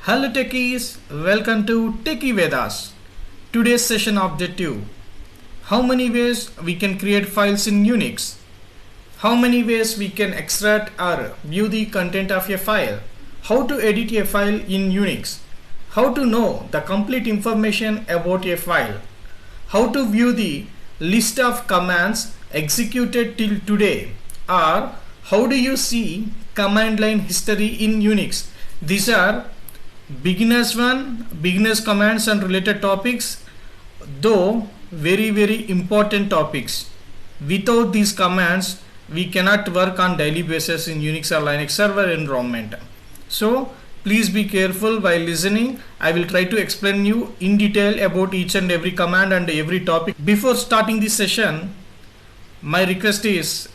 Hello techies, welcome to Techie Vedas. Today's session objective: how many ways we can create files in Unix? How many ways we can extract or view the content of a file? How to edit a file in Unix? How to know the complete information about a file? How to view the list of commands executed till today? Or how do you see command line history in Unix? These are beginners commands and related topics, though very important topics. Without these commands we cannot work on daily basis in Unix or Linux server environment. So please be careful while listening. I will try to explain you in detail about each and every command and every topic. Before starting this session, my request is,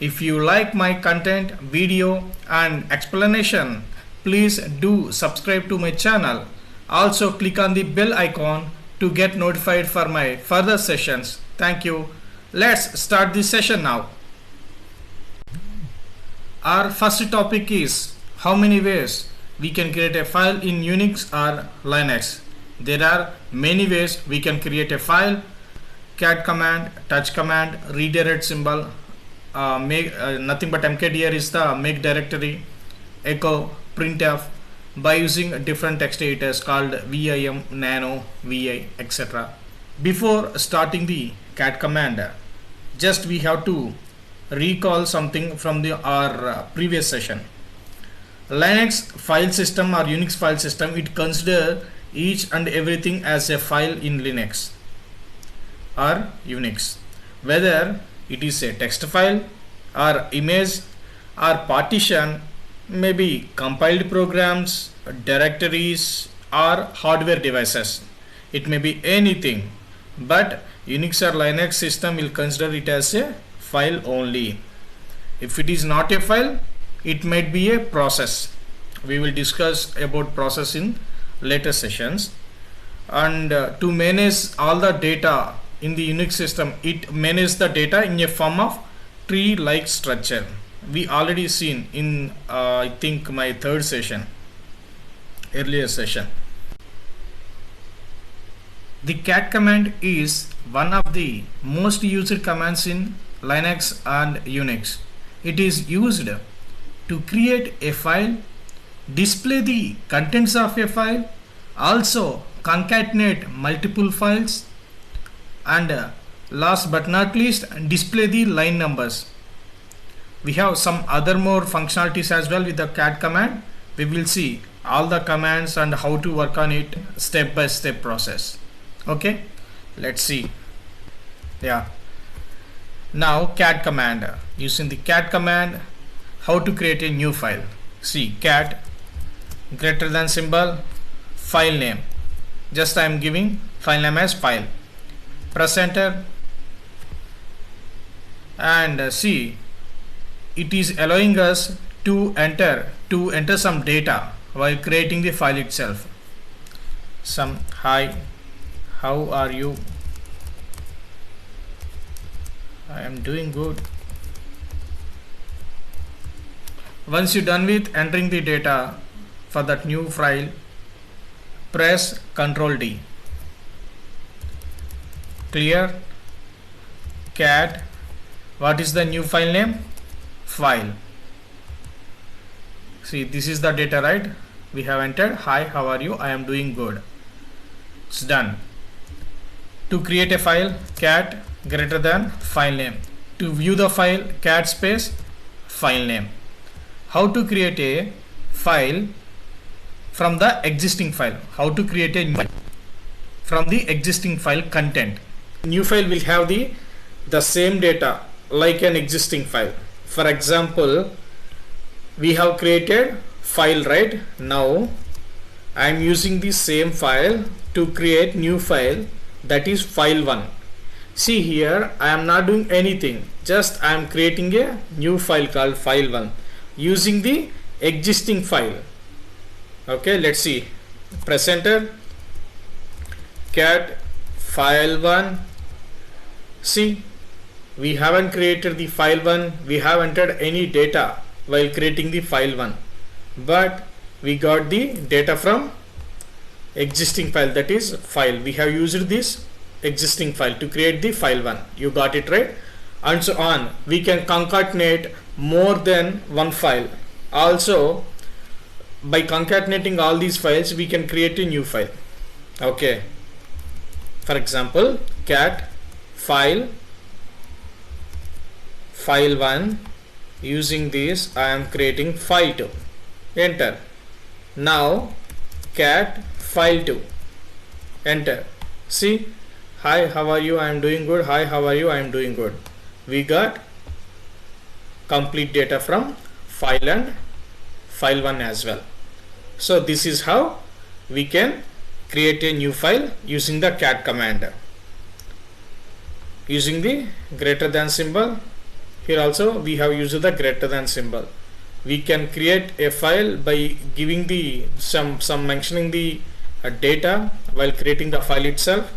if you like my content, video and explanation, please do subscribe to my channel. Also click on the bell icon to get notified for my further sessions. Thank you. Let's start this session now. Our first topic is how many ways we can create a file in Unix or Linux. There are many ways we can create a file: cat command, touch command, redirect symbol, nothing but mkdir is the make directory, echo, printf, by using different text editors called vim, nano, vi, etc. Before starting the cat command, just we have to recall something from our previous session. Linux file system or Unix file system, it consider each and everything as a file in Linux or Unix, whether it is a text file or image or partition, maybe compiled programs, directories or hardware devices. It may be anything, but Unix or Linux system will consider it as a file only. If it is not a file, it might be a process. We will discuss about process in later sessions. And to manage all the data in the Unix system, it manages the data in a form of tree like structure. We already seen in I think my earlier session. The cat command is one of the most used commands in Linux and Unix. It is used to create a file, display the contents of a file, also concatenate multiple files, and last but not least, display the line numbers. We have some other more functionalities as well with the cat command. We will see all the commands and how to work on it step by step process. Okay, let's see. Yeah, now cat command. Using the cat command, how to create a new file. See, cat greater than symbol, file name. Just I am giving file name as file. Press enter and see, it is allowing us to enter some data while creating the file itself. Some hi, how are you? I am doing good. Once you're done with entering the data for that new file, press Ctrl D. Clear. Cat, what is the new file name? File. See, this is the data, right? We have entered hi, how are you? I am doing good. It's done. To create a file, cat greater than file name. To view the file, cat space file name. How to create a file from the existing file? How to create a new file from the existing file content? New file will have the same data like an existing file. For example, we have created file, right? Now I am using the same file to create new file, that is file 1. See here, I am not doing anything, just I am creating a new file called file 1 using the existing file. Okay, let's see. Press enter. Cat file 1. See, we haven't created the file 1, we have entered any data while creating the file 1, but we got the data from existing file, that is file. We have used this existing file to create the file 1. You got it, right? And so on. We can concatenate more than one file. Also, by concatenating all these files, we can create a new file. Okay. For example, cat file 1. Using this, I am creating file 2. Enter. Now, cat file 2. Enter. See, hi, how are you? I am doing good. Hi, how are you? I am doing good. We got complete data from file and file 1 as well. So this is how we can create a new file using the cat command. Using the greater than symbol, here also we have used the greater than symbol. We can create a file by giving the some mentioning the data while creating the file itself.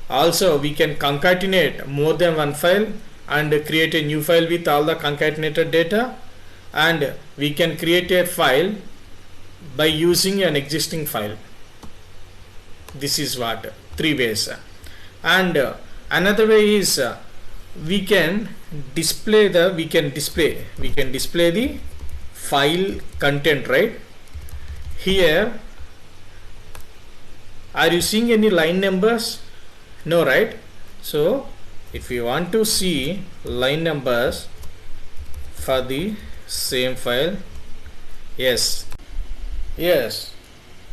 Also, we can concatenate more than one file and create a new file with all the concatenated data, and we can create a file by using an existing file. This is what 3 ways. And another way is we can display the file content, right? Here, are you seeing any line numbers? No, right? So if you want to see line numbers for the same file, yes,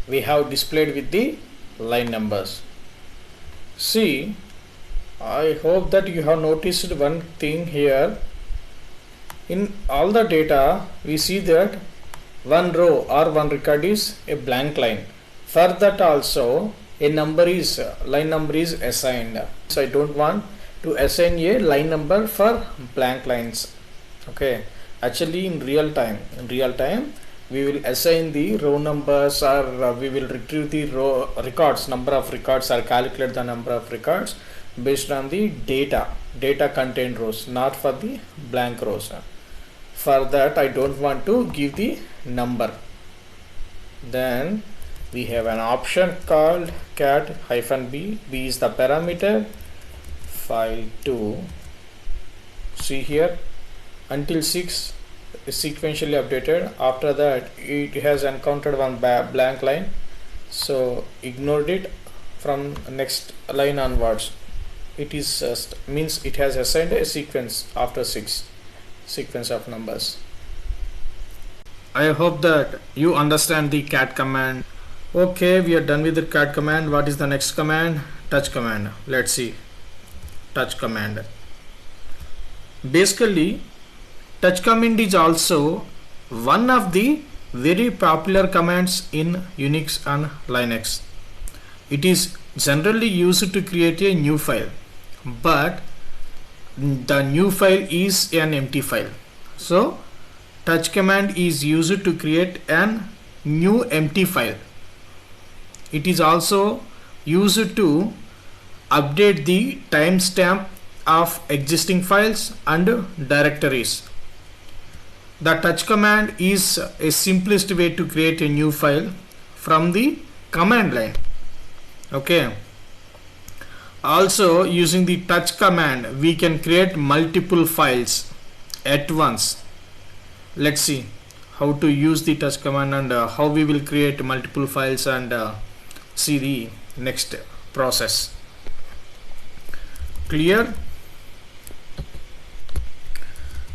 we have displayed with the line numbers. See, I hope that you have noticed one thing here. In all the data, we see that one row or one record is a blank line. For that also, a line number is assigned. So I don't want to assign a line number for blank lines. Okay, actually in real time we will assign the row numbers, or we will retrieve the row records, number of records, or calculate the number of records based on the data contained rows, not for the blank rows. For that, I don't want to give the number. Then we have an option called cat-b. B is the parameter. File 2. See here, until 6 is sequentially updated. After that, it has encountered one blank line, so ignored it. From next line onwards, it is means it has assigned a sequence after 6 sequence of numbers. I hope that you understand the cat command. Okay, we are done with the cat command. What is the next command? Touch command. Let's see. Touch command. Basically, touch command is also one of the very popular commands in Unix and Linux. It is generally used to create a new file, but the new file is an empty file. So touch command is used to create an new empty file. It is also used to update the timestamp of existing files and directories. The touch command is a simplest way to create a new file from the command line. Okay. Also, using the touch command, we can create multiple files at once. Let's see how to use the touch command and how we will create multiple files, and see the next process. Clear?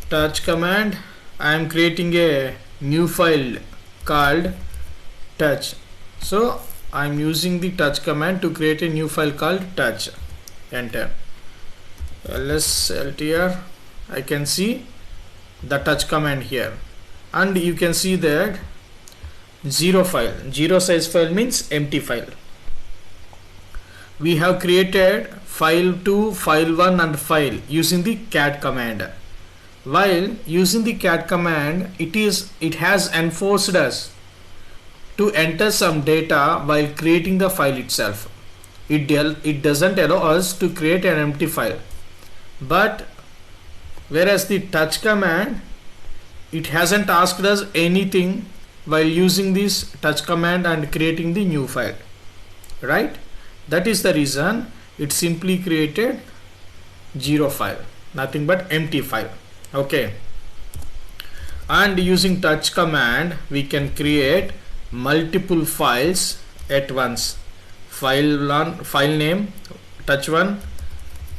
Touch command. I am creating a new file called touch. So I am using the touch command to create a new file called touch. Enter. lsltr. I can see the touch command here, and you can see that zero size file means empty file. We have created file 2, file 1 and file using the cat command. While using the cat command, it has enforced us to enter some data while creating the file itself. It doesn't allow us to create an empty file, but whereas the touch command, it hasn't asked us anything while using this touch command and creating the new file, right? That is the reason it simply created 0 file, nothing but empty file. Okay, and using touch command we can create multiple files at once. File name touch 1,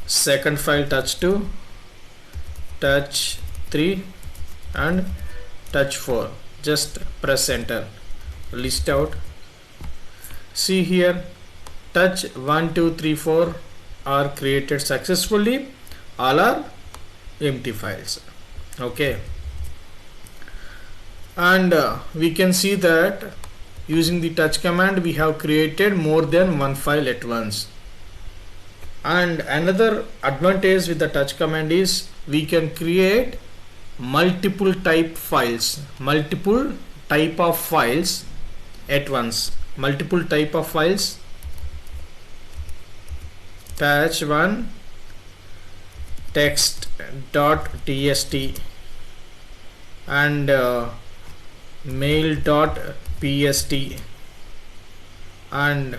second file touch 2, touch 3 and touch 4. Just press enter, list out. See here, touch 1 2 3 4 are created successfully, all are empty files. Okay, and we can see that using the touch command we have created more than one file at once. And another advantage with the touch command is we can create multiple type of files at once. Multiple type of files, touch 1 text.txt and mail.pst and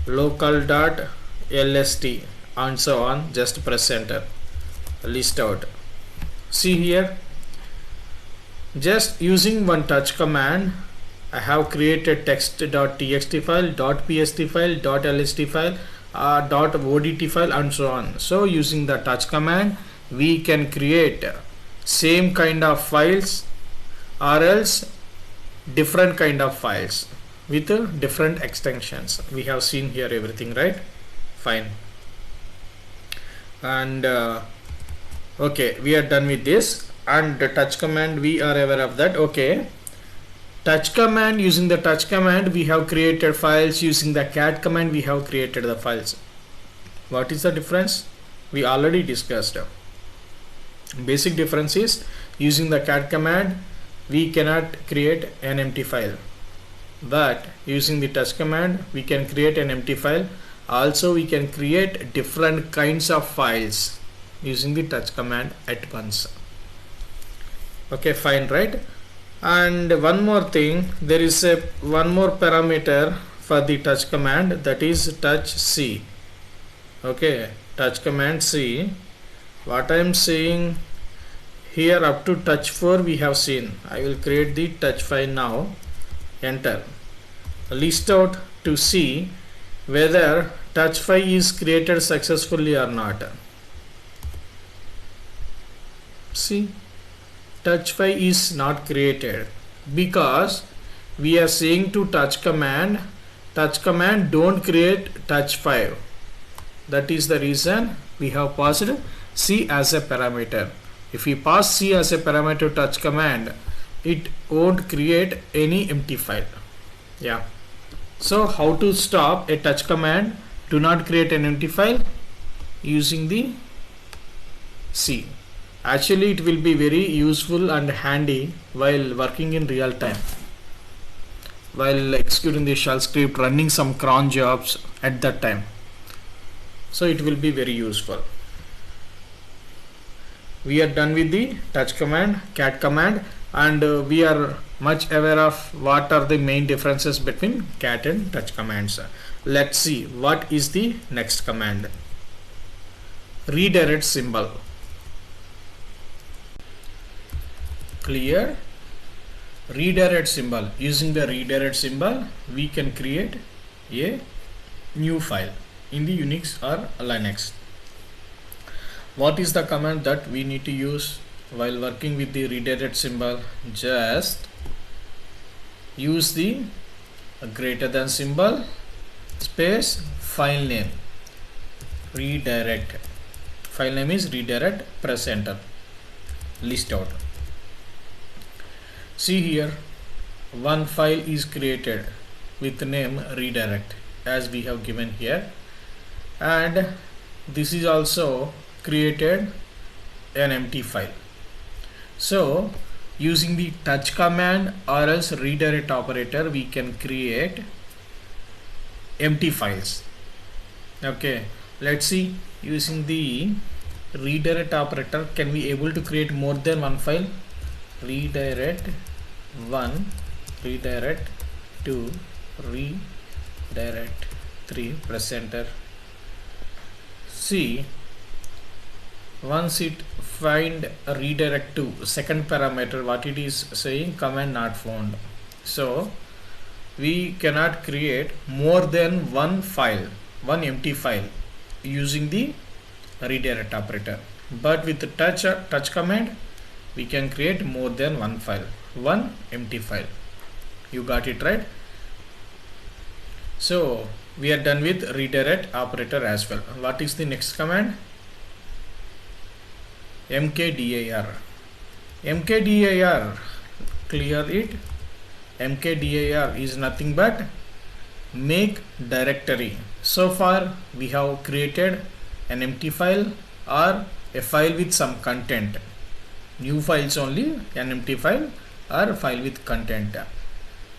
local.lst and so on. Just press enter, list out. See here, just using one touch command I have created text.txt file, .pst file, .lst file, .odt file and so on. So using the touch command we can create same kind of files or else different kind of files with different extensions. We have seen here everything, right? Fine. And okay, we are done with this. And the touch command we are aware of that. Okay, touch command, using the touch command we have created files. Using the cat command we have created the files. What is the difference? We already discussed. Basic difference is using the cat command we cannot create an empty file, but using the touch command we can create an empty file. Also we can create different kinds of files using the touch command at once. Okay, fine, right? And one more thing, there is one more parameter for the touch command, that is touch C. Okay, touch command C. What I am saying here, up to touch 4 we have seen. I will create the touch file now. Enter, list out to see whether touch file is created successfully or not. See, touch file is not created because we are saying to touch command don't create touch file. That is the reason we have passed C as a parameter. If we pass C as a parameter touch command, it won't create any empty file. Yeah. So how to stop a touch command to not create an empty file? Using the C. Actually it will be very useful and handy while working in real time, while executing the shell script, running some cron jobs at that time. So it will be very useful. We are done with the touch command, cat command, and we are much aware of what are the main differences between cat and touch commands. Let's see what is the next command. Redirect symbol. Clear. Redirect symbol. Using the redirect symbol we can create a new file in the Unix or Linux. What is the command that we need to use while working with the redirect symbol? Just use the greater than symbol space file name, redirect. File name is redirect, press enter, list out. See here, one file is created with the name redirect as we have given here, and this is also created an empty file. So using the touch command or else redirect operator we can create empty files. Okay, let's see, using the redirect operator can we able to create more than one file? Redirect 1 redirect to redirect 3, press enter. See, once it find a redirect to second parameter, what it is saying, command not found. So we cannot create more than one file, one empty file using the redirect operator, but with the touch command we can create more than one file, one empty file. You got it right? So we are done with redirect operator as well. What is the next command? mkdir. mkdir, clear it. mkdir is nothing but make directory. So far we have created an empty file or a file with some content. New files only, an empty file or file with content.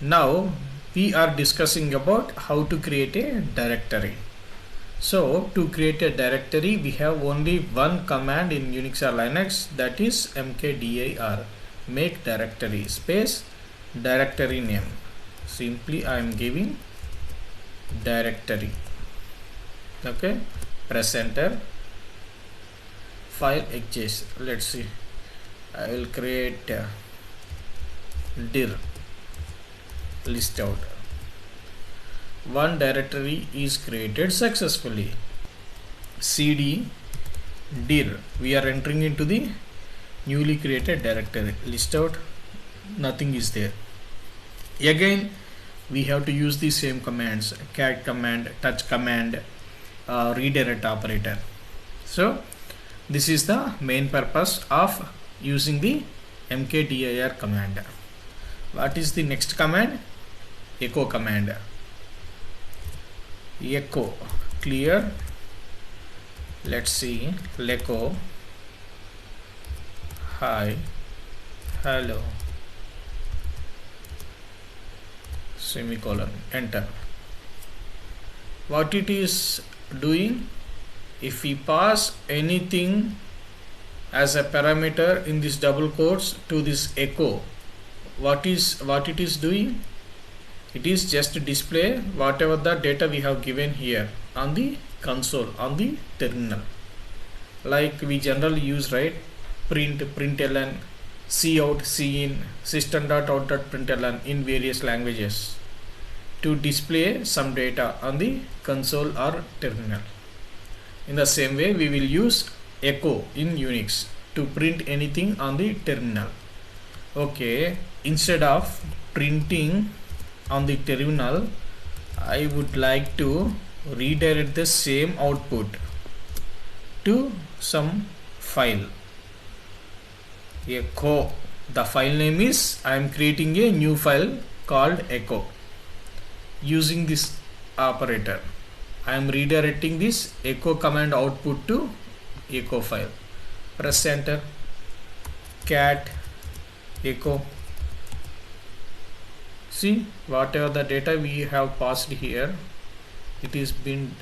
Now we are discussing about how to create a directory. So to create a directory we have only one command in Unix or Linux, that is mkdir, make directory space directory name. Simply I am giving directory. Okay, press enter. File exists. Let's see, I will create dir list out. One directory is created successfully. cd dir, we are entering into the newly created directory. List out, nothing is there. Again we have to use the same commands, cat command, touch command, redirect operator. So this is the main purpose of using the mkdir command. What is the next command? Echo command. Echo, clear. Let's see, echo hi, hello, semicolon, enter. What it is doing, if we pass anything as a parameter in this double quotes to this echo, what it is doing, it is just to display whatever the data we have given here on the console, on the terminal, like we generally use, right? Print, println, cout, cin, system.out.println in various languages to display some data on the console or terminal. In the same way we will use echo in Unix to print anything on the terminal. Okay, instead of printing on the terminal, I would like to redirect the same output to some file. Echo, the file name is, I am creating a new file called echo. Using this operator I am redirecting this echo command output to echo file. Press enter. Cat echo. See, whatever the data we have passed here, it is been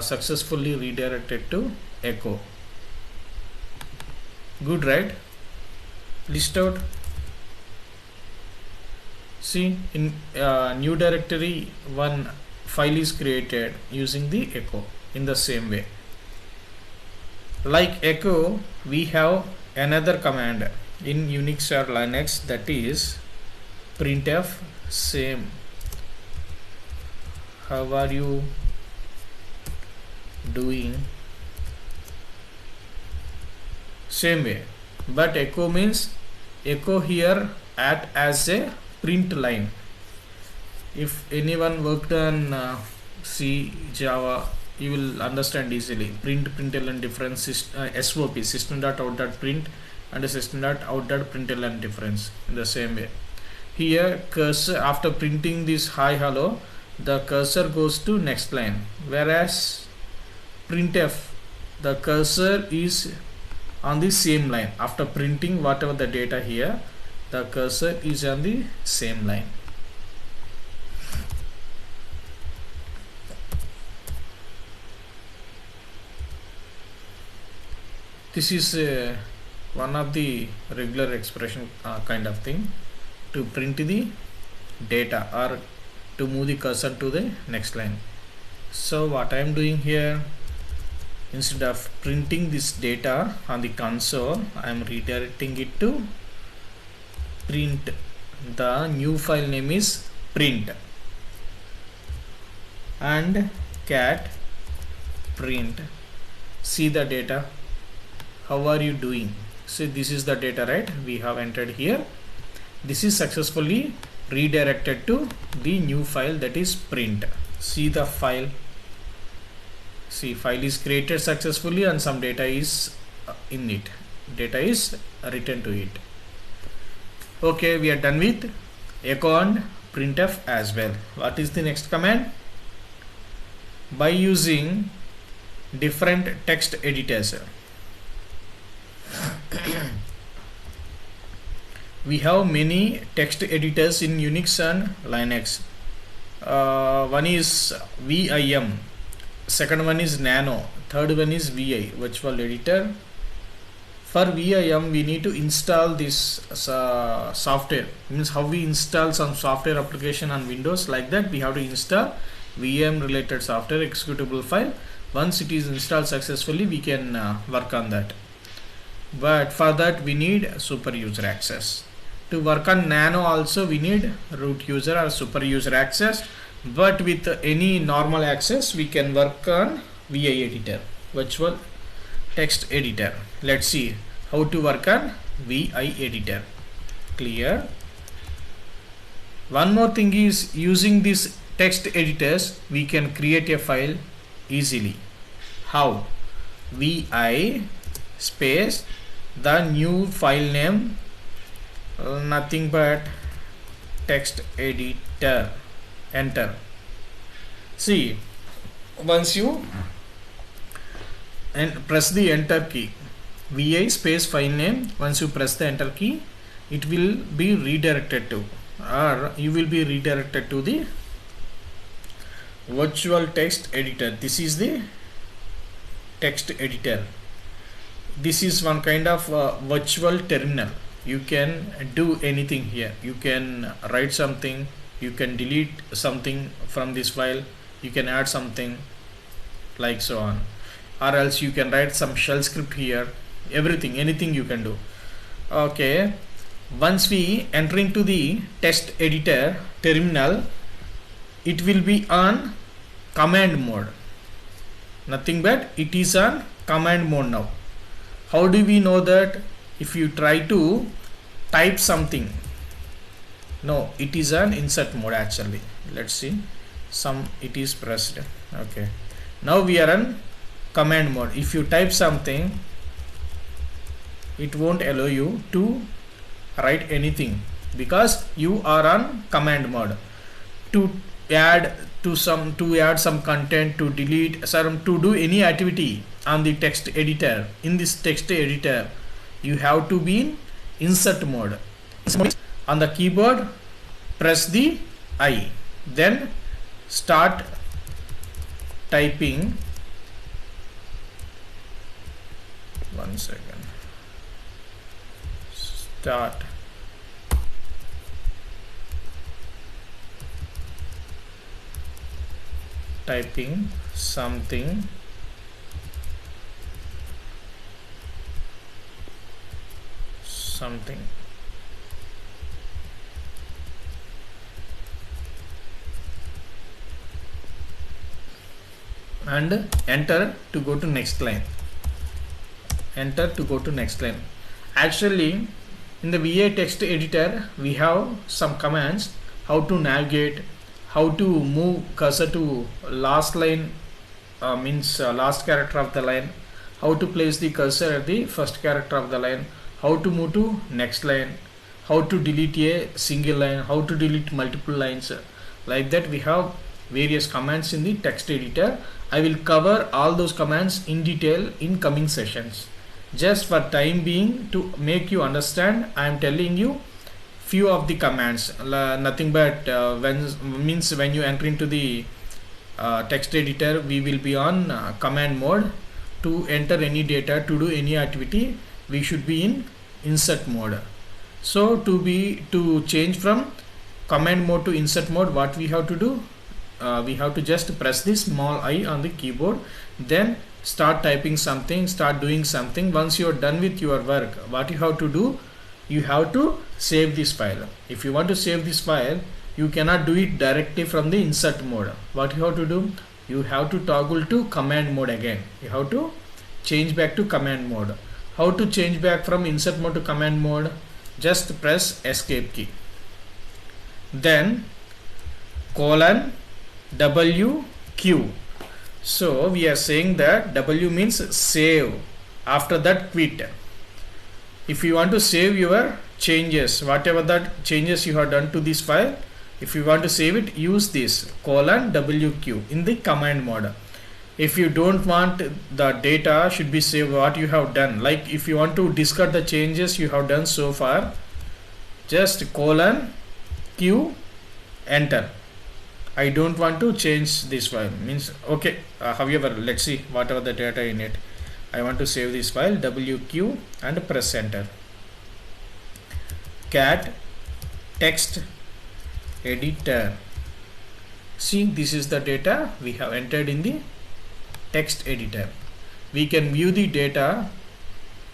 successfully redirected to echo. Good, right? List out. See, in new directory one file is created using the echo in the same way. Like echo, we have another command in Unix or Linux, that is printf same. How are you doing? Same way, but echo means echo here act as a print line. If anyone worked on C, Java, you will understand easily. Print, println difference, SOP, system.out.print and system.out.println difference. In the same way, here cursor, after printing this hi hello, the cursor goes to next line, whereas printf, the cursor is on the same line. After printing whatever the data here, the cursor is on the same line. This is one of the regular expression kind of thing to print the data or to move the cursor to the next line. So what I am doing here, instead of printing this data on the console, I am redirecting it to print. The new file name is print, and cat print. See the data. How are you doing? So this is the data, right? We have entered here. This is successfully redirected to the new file, that is print. See the file. See, file is created successfully and some data is in it. Data is written to it. Okay, we are done with echo and printf as well. What is the next command? By using different text editors, we have many text editors in Unix and Linux. One is Vim, second one is Nano, third one is VI, virtual editor. For Vim, we need to install this software. Means how we install some software application on Windows, like that we have to install VM related software executable file. Once it is installed successfully, we can work on that. But for that we need super user access. To work on Nano also we need root user or super user access, but with any normal access we can work on VI editor, virtual text editor. Let's see how to work on VI editor. Clear? One more thing is, using these text editors we can create a file easily. How? VI space the new file name, nothing but text editor, enter. See, once you press the enter key, VI space file name, once you press the enter key, it will be redirected to, or you will be redirected to the virtual text editor. This is the text editor. This is one kind of virtual terminal. You can do anything here. You can write something, you can delete something from this file, you can add something, like so on, or else you can write some shell script here. Everything, anything you can do. Okay, once we enter into the text editor terminal, it will be on command mode. Nothing but it is on command mode now. How do we know that? If you try to type something, no, it is an insert mode actually. Let's see, it is pressed. Okay, now we are on command mode. If you type something, it won't allow you to write anything because you are on command mode. To add some content, to delete to do any activity on the text editor, in this text editor you have to be in insert mode. On the keyboard press the I, then start typing. One second. Start typing something, and enter to go to next line. Enter to go to next line. Actually, in the VI text editor we have some commands how to navigate, how to move cursor to last line, last character of the line, how to place the cursor at the first character of the line, how to move to next line, how to delete a single line, how to delete multiple lines. Like that we have various commands in the text editor. I will cover all those commands in detail in coming sessions. Just for time being, to make you understand, I am telling you few of the commands. Nothing but when you enter into the text editor, we will be on command mode. To enter any data, to do any activity, we should be in insert mode. So to change from command mode to insert mode, what we have to do? We have to just press this small I on the keyboard, then start typing something, start doing something. Once you are done with your work, what you have to do? You have to save this file. If you want to save this file, you cannot do it directly from the insert mode. What you have to do? You have to toggle to command mode again. You have to change back to command mode. How to change back from insert mode to command mode? Just press escape key, then colon WQ. So we are saying that W means save, after that quit. If you want to save your changes, whatever that changes you have done to this file, if you want to save it, use this colon WQ in the command mode. If you don't want the data should be saved what you have done, like if you want to discard the changes you have done so far, just colon Q, enter. I don't want to change this file, means okay. However, let's see whatever the data in it. I want to save this file, WQ, and press enter. Cat text editor. See, this is the data we have entered in the text editor. We can view the data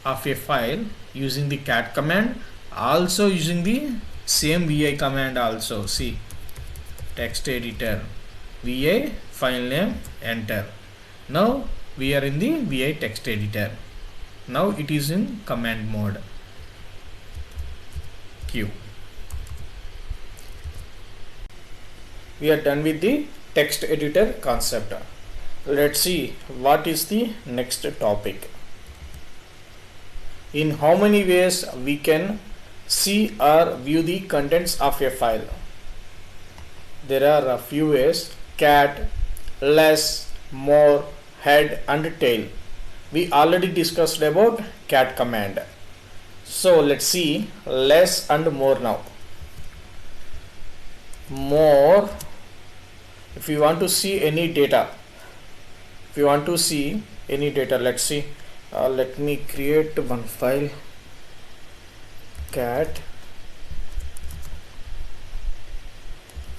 of a file using the cat command, also using the same VI command also. See, text editor, VI, file name, enter. Now we are in the VI text editor. Now it is in command mode. Q. We are done with the text editor concept. Let's see what is the next topic. In how many ways we can see or view the contents of a file? There are a few ways: cat, less, more, head, and tail. We already discussed about cat command. So let's see less and more now. More, if you want to see any data, let's see. Let me create one file, cat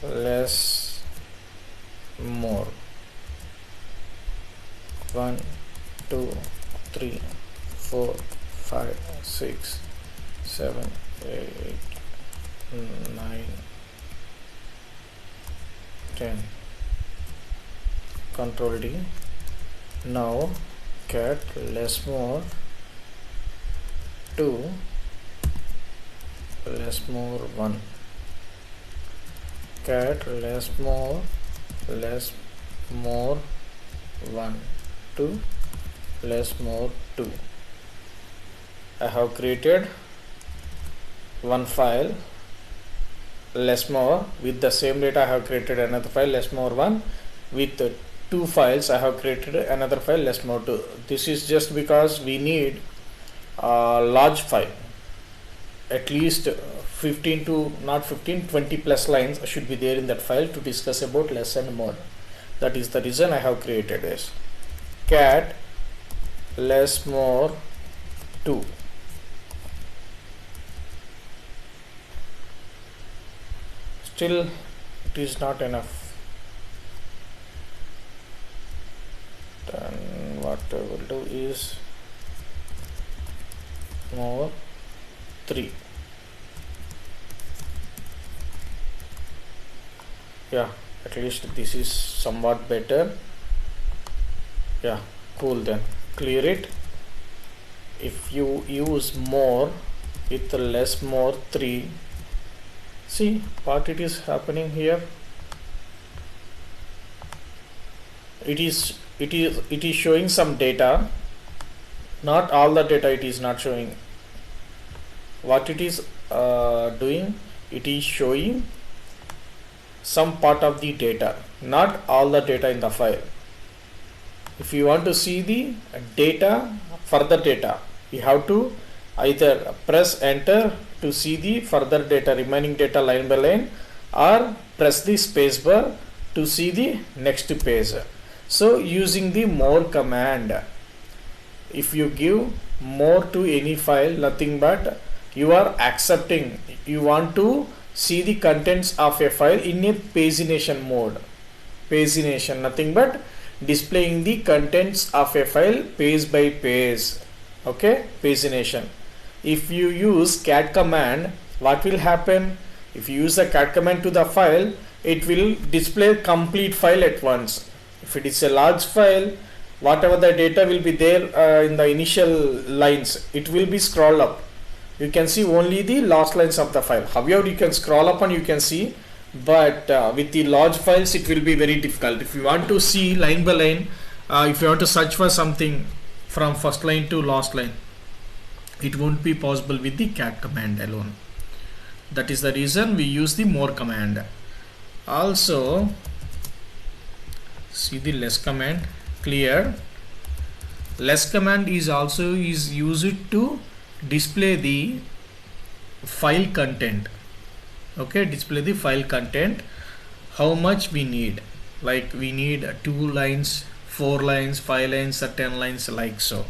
less more 1 2 3 4 5 6 7 8 9 10. Control D. Now cat less more 2 less more 1, cat less more 1 2 less more 2. I have created one file less more. With the same data I have created another file less more 1. With two files I have created another file less more 2. This is just because we need a large file, at least 15 to not 15 20 plus lines should be there in that file to discuss about less and more. That is the reason I have created this cat less more 2. Still it is not enough. Then what I will do is more 3. Yeah, at least this is somewhat better. Yeah, cool. Then clear it. If you use more with less more 3, see what it is happening here. It is showing some data, not all the data it is not showing. What it is doing, it is showing some part of the data, not all the data in the file. If you want to see the data, further data, you have to either press enter to see the further data, remaining data line by line, or press the space bar to see the next page. So using the more command, if you give more to any file, nothing but you are accepting, you want to see the contents of a file in a pagination mode. Pagination, nothing but displaying the contents of a file page by page. Okay, pagination. If you use cat command, what will happen? If you use the cat command to the file, it will display complete file at once. If it is a large file, whatever the data will be there in the initial lines, it will be scrolled up. You can see only the last lines of the file. However, you can scroll up and you can see, but with the large files it will be very difficult. If you want to see line by line, if you want to search for something from first line to last line, it won't be possible with the cat command alone. That is the reason we use the more command. Also, see the less command. Clear. Less command is also used to display the file content. Okay, display the file content, how much we need, like we need 2 lines, 4 lines, 5 lines or 10 lines, like so.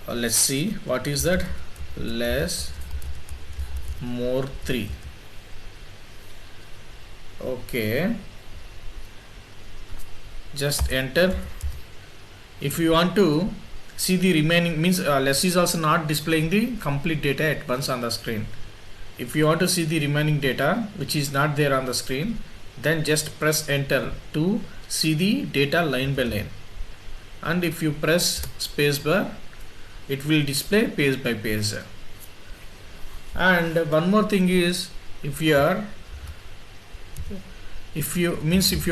Let's see what is that. Less more 3. Okay, just enter. If you want to see the remaining, means less is also not displaying the complete data at once on the screen. If you want to see the remaining data which is not there on the screen, then just press enter to see the data line by line, and if you press spacebar, it will display page by page. And one more thing is, if you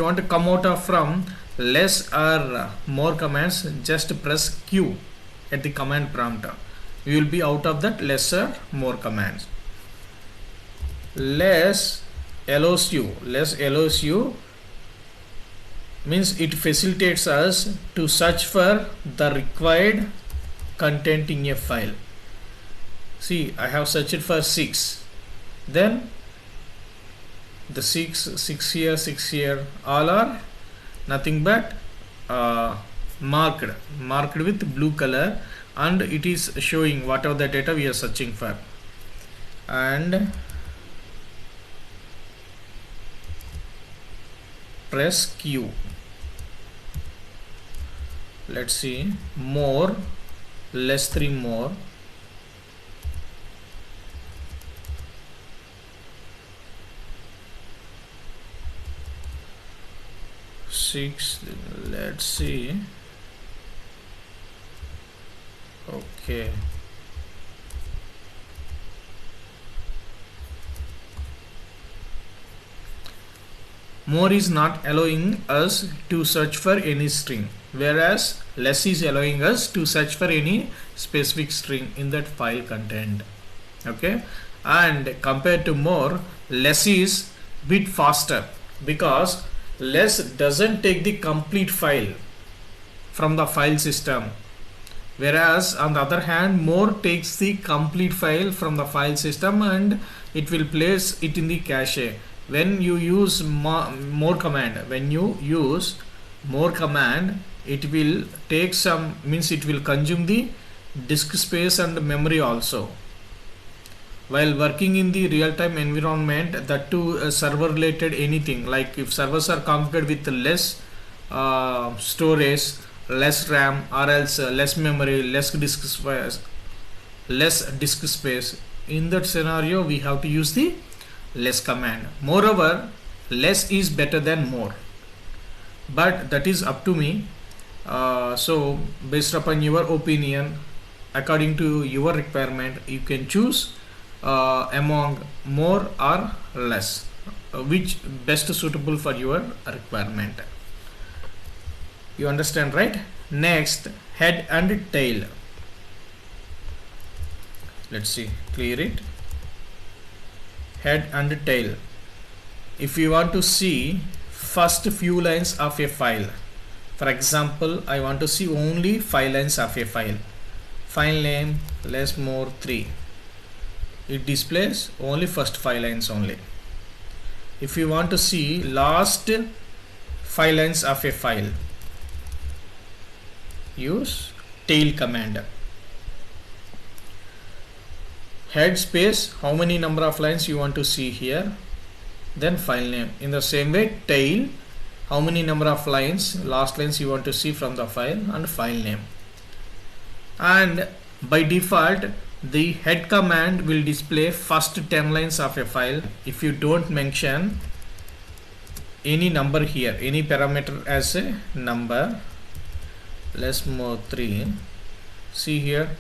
want to come out of from less or more commands, just press Q at the command prompt. You will be out of that less or more commands. Less allows you means it facilitates us to search for the required content in a file. See, I have searched for 6, then the 6 here, all are nothing but marked with blue color, and it is showing whatever the data we are searching for. And press Q. Let's see, more, less 3 more. Six, let's see. Okay, more is not allowing us to search for any string, whereas less is allowing us to search for any specific string in that file content. Okay, and compared to more, less is bit faster, because less doesn't take the complete file from the file system, whereas on the other hand, more takes the complete file from the file system and it will place it in the cache. When you use more command, it will take some, means it will consume the disk space and memory also. While working in the real-time environment, that too server related anything, like if servers are configured with less storage, less RAM, or else less memory, less disk space, in that scenario we have to use the less command. Moreover, less is better than more, but that is up to me. So based upon your opinion, according to your requirement, you can choose among more or less, which best suitable for your requirement. You understand, right? Next, head and tail. Let's see, clear it. Head and tail. If you want to see first few lines of a file, for example, I want to see only 5 lines of a file. File name, less more 3. It displays only first 5 lines only. If you want to see last 5 lines of a file, use tail command. head space, how many number of lines you want to see here, then file name. In the same way, tail, how many number of lines, last lines you want to see from the file, and file name. And by default, the head command will display first 10 lines of a file. If you don't mention any number here, any parameter as a number, let's move 3, see here,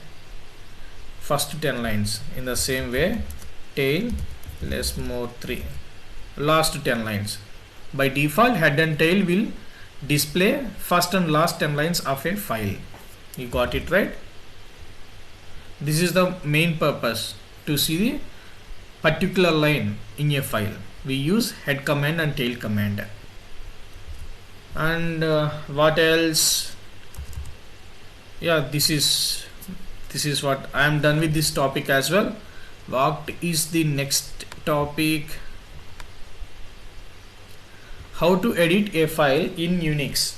first 10 lines. In the same way, tail, let's move 3, last 10 lines. By default, head and tail will display first and last 10 lines of a file. You got it right? This is the main purpose, to see the particular line in a file. We use head command and tail command. And what else? Yeah, this is what I am done with this topic as well. What is the next topic? How to edit a file in Unix.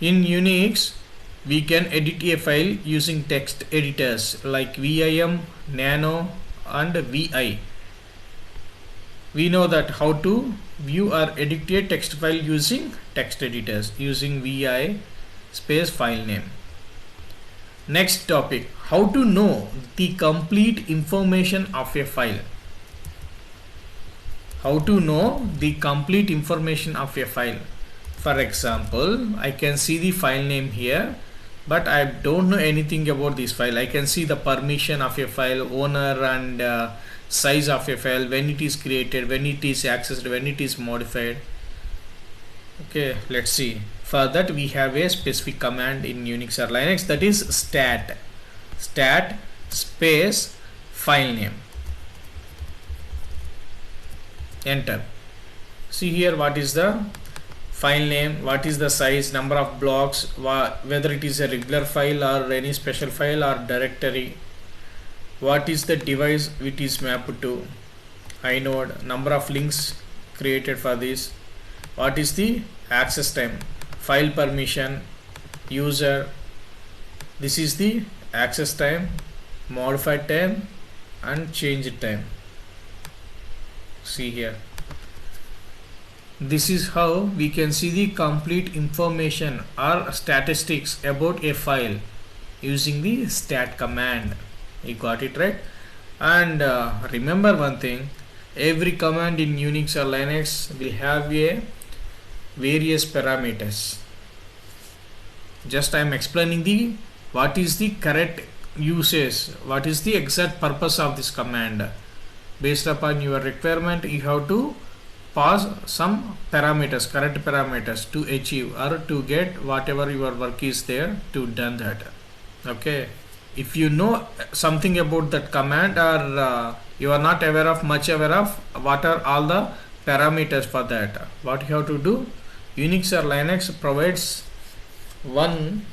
In Unix, we can edit a file using text editors like Vim, Nano and Vi. We know that how to view or edit a text file using text editors, using Vi space file name. Next topic, how to know the complete information of a file. How to know the complete information of a file. For example, I can see the file name here, but I don't know anything about this file. I can see the permission of a file, owner and size of a file, when it is created, when it is accessed, when it is modified. Okay, let's see. For that we have a specific command in Unix or Linux, that is stat space file name. Enter. See here, what is the file name, what is the size, number of blocks, whether it is a regular file or any special file or directory, what is the device which is mapped to, inode, number of links created for this, what is the access time, file permission, user, this is the access time, modified time and change time. See here, this is how we can see the complete information or statistics about a file using the stat command. You got it right? And remember one thing, every command in Unix or Linux will have a various parameters. Just I am explaining the what is the correct usage, what is the exact purpose of this command. Based upon your requirement, you have to pass some parameters, correct parameters to achieve or to get whatever your work is there to done that. Okay, if you know something about that command or you are not much aware of what are all the parameters for that, what you have to do, Unix or Linux provides one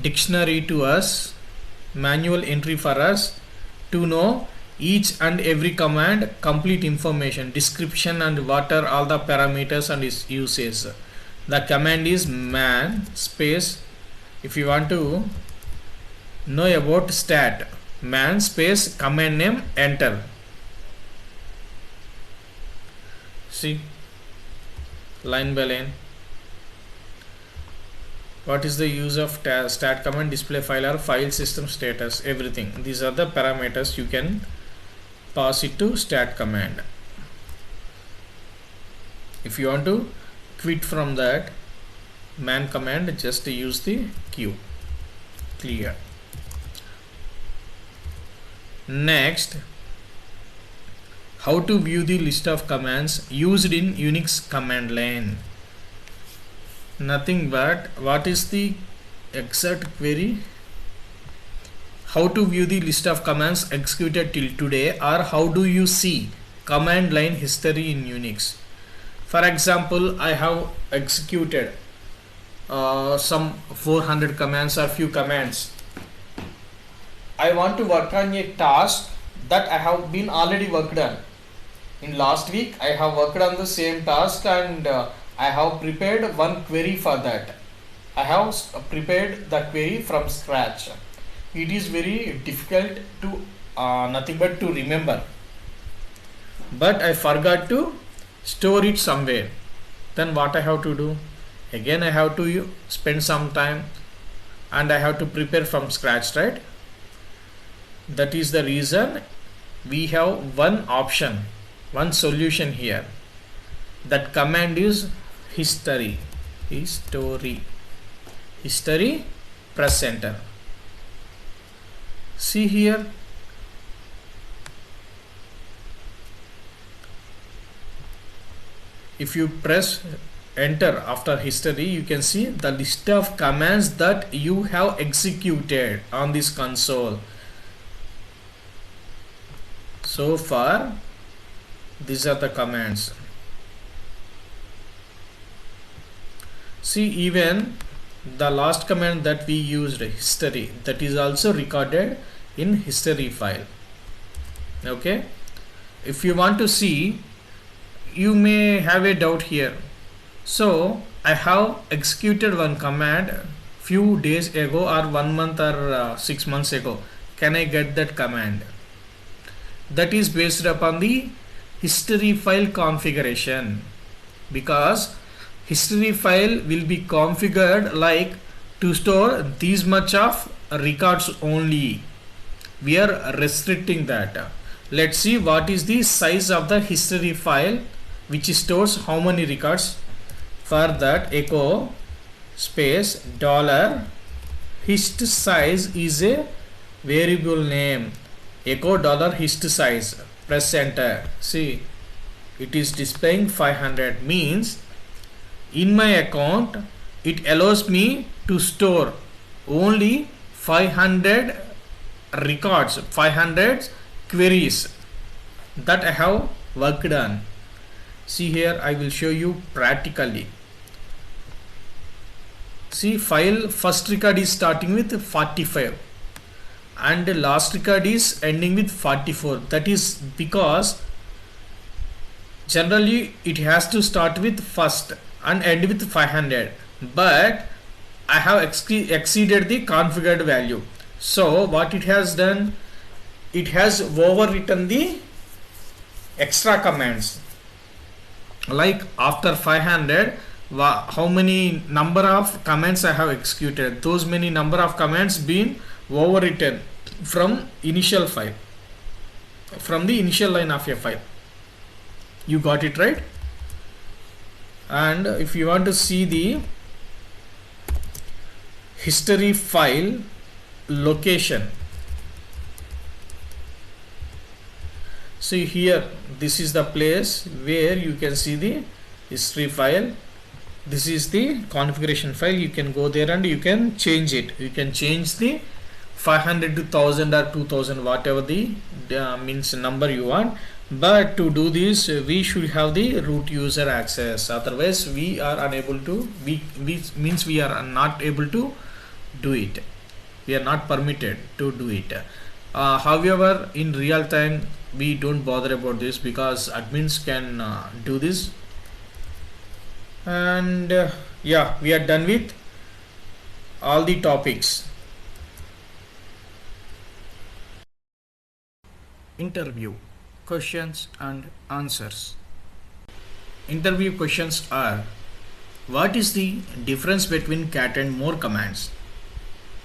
dictionary to us, manual entry for us to know each and every command complete information, description and what are all the parameters and its uses. The command is man space, if you want to know about stat, man space command name, enter. See, line by line, what is the use of stat command, display file or file system status, everything. These are the parameters you can pass it to stat command. If you want to quit from that man command, just use the Q. Clear. Next, how to view the list of commands used in Unix command line. Nothing but what is the exact query, how to view the list of commands executed till today, or how do you see command line history in Unix. For example, I have executed some 400 commands or few commands. I want to work on a task that I have been already worked on. In last week I have worked on the same task and I have prepared one query for that. I have prepared the query from scratch. It is very difficult to nothing but to remember, but I forgot to store it somewhere. Then what I have to do? Again I have to spend some time and I have to prepare from scratch, right? That is the reason we have one option, one solution here. That command is history. Press enter. See here, if you press enter after history, you can see the list of commands that you have executed on this console. So far, these are the commands. See, even the last command that we used, history, that is also recorded in history file. Okay, if you want to see, you may have a doubt here. So I have executed one command few days ago or 1 month or 6 months ago. Can I get that command? That is based upon the history file configuration, because history file will be configured like to store this much of records only. We are restricting that. Let's see what is the size of the history file which stores how many records. For that, echo space dollar hist size is a variable name. Echo dollar hist size. Press enter. See, it is displaying 500, means in my account it allows me to store only 500 records, 500 queries that I have worked on. See here, I will show you practically. See, file first record is starting with 45 and the last record is ending with 44. That is because generally it has to start with first and end with 500, but I have exceeded the configured value. So what it has done, it has overwritten the extra commands. Like after 500, how many number of commands I have executed, those many number of commands been overwritten from initial file, from the initial line of a file. You got it right? And if you want to see the history file location, see here, this is the place where you can see the history file. This is the configuration file. You can go there and you can change it. You can change the 500 to 1000 or 2000, whatever the means number you want. But to do this, we should have the root user access. Otherwise, we are unable to. We are not able to do it. We are not permitted to do it. However, in real time, we don't bother about this because admins can do this. And yeah, we are done with all the topics. Interview questions and answers. Interview questions are: what is the difference between cat and more commands?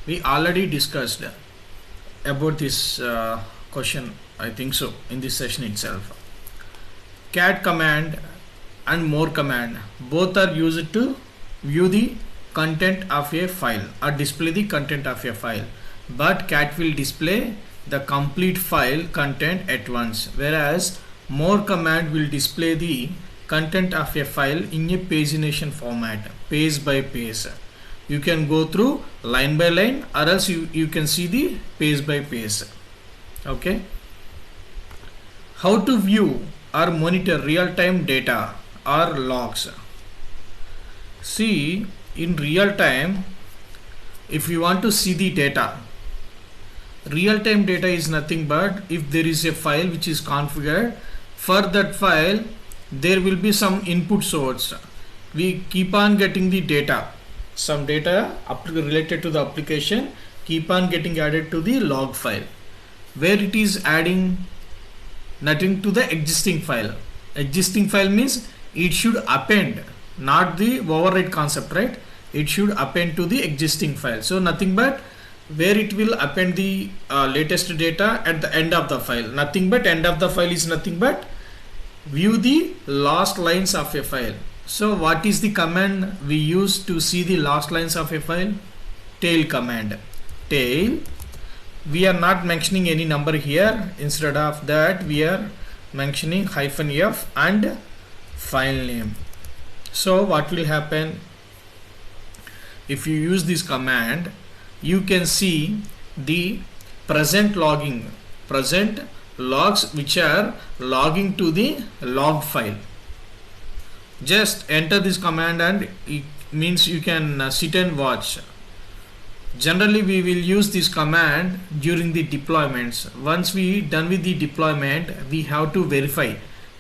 We already discussed about this question, I think so, in this session itself. Cat command and more command both are used to view the content of a file or display the content of a file, but cat will display the complete file content at once, whereas more command will display the content of a file in a pagination format, page by page. You can go through line by line, or else you can see the page by page. Okay, how to view or monitor real-time data or logs? See, in real time, if you want to see the data, real-time data is nothing but if there is a file which is configured. For that file, there will be some input source. We keep on getting the data, some data related to the application keep on getting added to the log file. where it is adding nothing to the existing file. Existing file means it should append, not the override concept, right? It should append to the existing file. So nothing but where it will append the latest data at the end of the file. Nothing but end of the file is nothing but view the last lines of a file. So what is the command we use to see the last lines of a file? Tail command. Tail. We are not mentioning any number here. Instead of that, we are mentioning -f and file name. So what will happen if you use this command? You can see the present logs which are logging to the log file. Just enter this command and it means you can sit and watch. Generally we will use this command during the deployments. Once we done with the deployment, we have to verify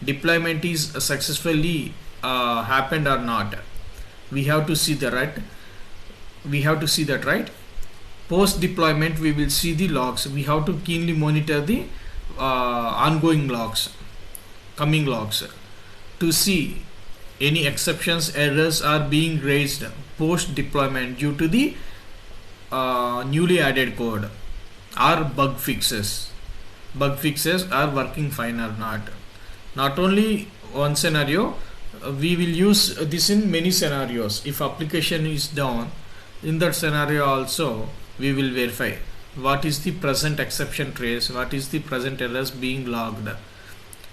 deployment is successfully happened or not. We have to see that, right? Post deployment we will see the logs. We have to keenly monitor the ongoing logs, coming logs, to see any exceptions, errors are being raised post deployment due to the newly added code, or bug fixes are working fine or not. Not only one scenario, we will use this in many scenarios. If application is down, in that scenario also we will verify what is the present exception trace, what is the present errors being logged.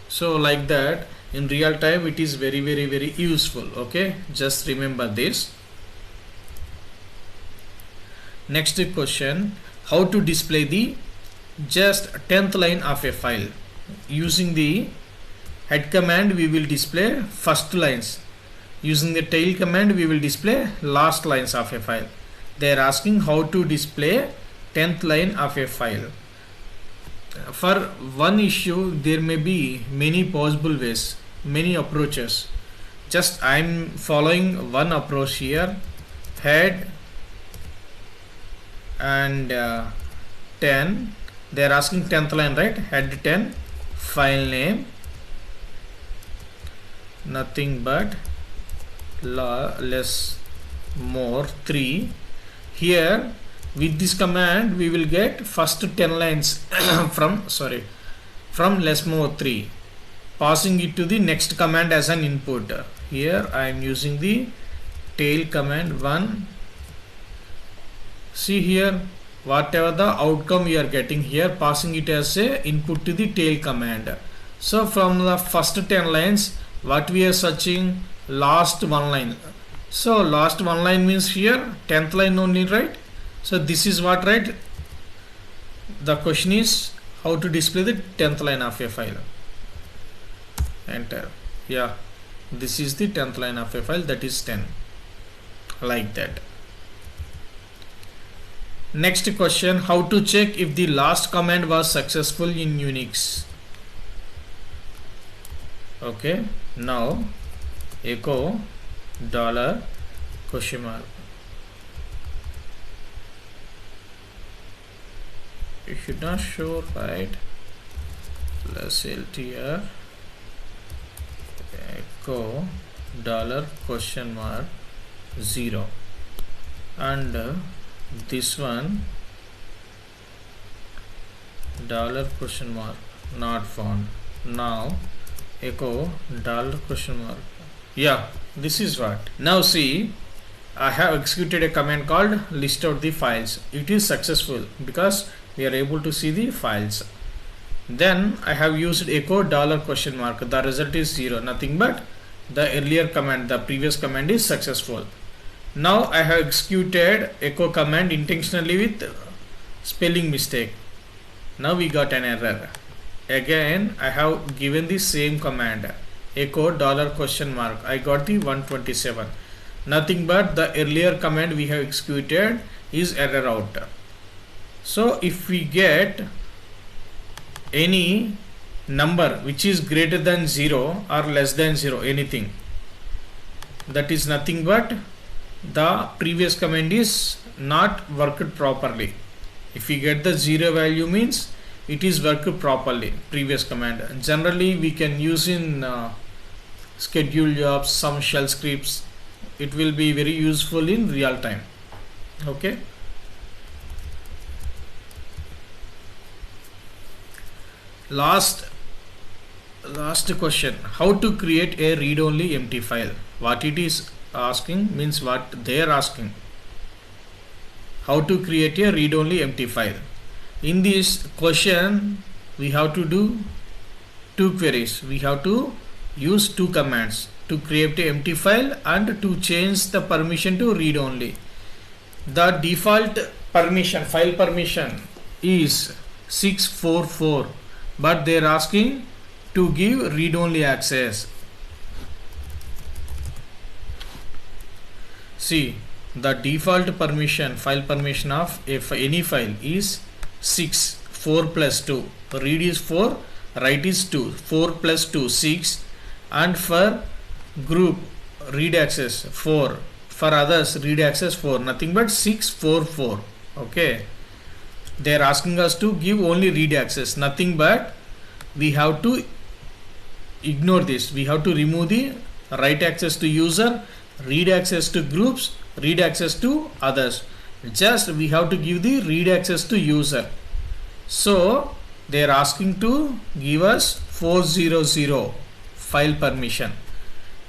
So like that, in real time it is very useful. Okay, just remember this. Next question, how to display the just 10th line of a file. Using the head command we will display first lines. Using the tail command we will display last lines of a file. They are asking how to display 10th line of a file. For one issue there may be many possible ways, many approaches. Just I am following one approach here. Head and 10, they are asking 10th line, right? Head 10, file name nothing but less more 3. Here with this command we will get first 10 lines from less more 3, passing it to the next command as an input. Here I am using the tail command 1. See here, whatever the outcome we are getting here, passing it as a input to the tail command. So from the first 10 lines, what we are searching? Last one line. So last one line means here 10th line only, right? So this is what, right? The question is how to display the 10th line of a file. Enter. Yeah, this is the 10th line of a file, that is 10, like that. Next question, how to check if the last command was successful in Unix. Okay, now echo $? You should not show, right? Plus LTR echo $? 0 and this one $? Not found. Now echo $? Yeah, this is what. Now see, I have executed a command called list out the files. It is successful because we are able to see the files. Then I have used echo $? The result is 0, nothing but the earlier command, the previous command is successful. Now I have executed echo command intentionally with spelling mistake. Now we got an error. Again I have given the same command echo $? I got the 127. Nothing but the earlier command we have executed is error out. So if we get any number which is greater than 0 or less than 0, anything, that is nothing but the previous command is not worked properly. If we get the 0 value means it is worked properly. Previous command generally we can use in schedule jobs, some shell scripts. It will be very useful in real time. Okay. Last question, how to create a read-only empty file. What it is asking means what they are asking, how to create a read-only empty file. In this question we have to do two queries. We have to use two commands to create a empty file and to change the permission to read-only. The default permission, file permission, is 644, but they are asking to give read-only access. See, the default permission, file permission of any file is 6. 4 plus 2. Read is 4, write is 2. 4 plus 2, 6. And for group, read access 4. For others, read access 4. Nothing but 6, 4, 4. Okay. They are asking us to give only read access. Nothing but we have to ignore this. We have to remove the write access to user, read access to groups, read access to others. Just we have to give the read access to user. So they are asking to give us 400 file permission.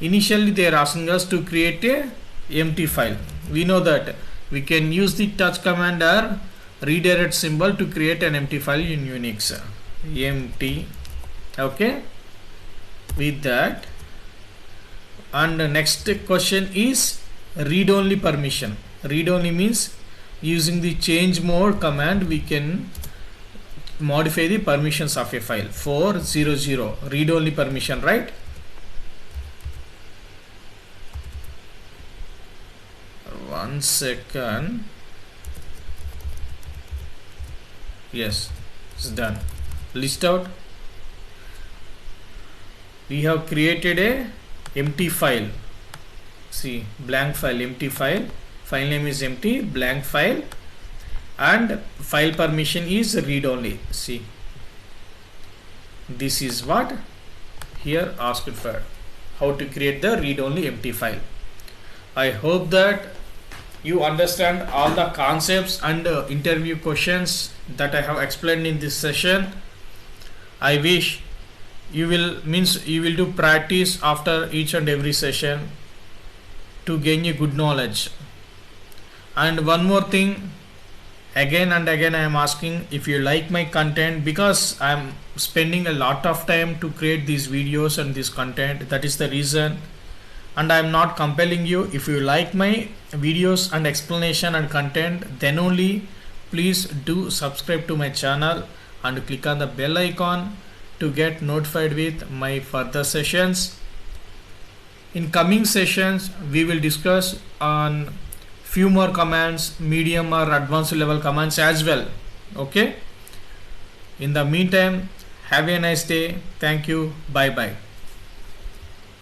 Initially they are asking us to create a empty file. We know that we can use the touch command or redirect symbol to create an empty file in Unix. Empty. Okay. With that, and the next question is read-only permission. Read-only means using the change mode command we can modify the permissions of a file. 400 read-only permission, right? One second. Yes, it's done. List out. We have created a empty file. See, blank file, empty file. File name is empty, blank file, and file permission is read only. See, this is what here asked for, how to create the read only empty file. I hope that you understand all the concepts and interview questions that I have explained in this session. I wish you will do practice after each and every session to gain a good knowledge. And one more thing, again and again I am asking, if you like my content, because I am spending a lot of time to create these videos and this content, that is the reason, and I am not compelling you. If you like my videos and explanation and content, then only please do subscribe to my channel and click on the bell icon to get notified with my further sessions. In coming sessions we will discuss on few more commands, medium or advanced level commands as well. Okay, in the meantime, have a nice day. Thank you. Bye bye.